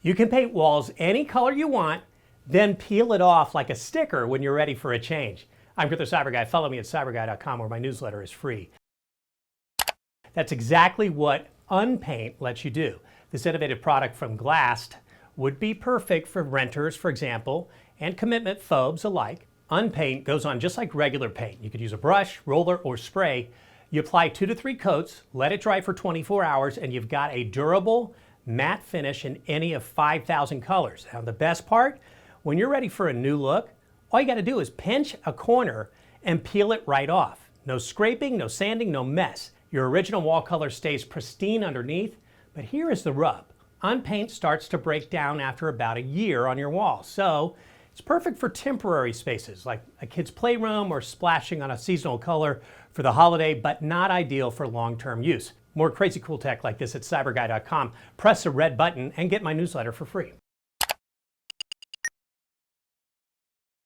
You can paint walls any color you want, then peel it off like a sticker when you're ready for a change. I'm the CyberGuy. Follow me at cyberguy.com where my newsletter is free. That's exactly what Unpaint lets you do. This innovative product from Glast would be perfect for renters, for example, and commitment phobes alike. Unpaint goes on just like regular paint. You could use a brush, roller, or spray. You apply 2 to 3 coats, let it dry for 24 hours, and you've got a durable, matte finish in any of 5,000 colors. Now the best part, when you're ready for a new look, all you got to do is pinch a corner and peel it right off. No scraping, no sanding, no mess. Your original wall color stays pristine underneath, but here is the rub. Unpaint starts to break down after about a year on your wall, so it's perfect for temporary spaces like a kid's playroom or splashing on a seasonal color for the holiday, but not ideal for long-term use. More crazy cool tech like this at cyberguy.com. Press the red button and get my newsletter for free.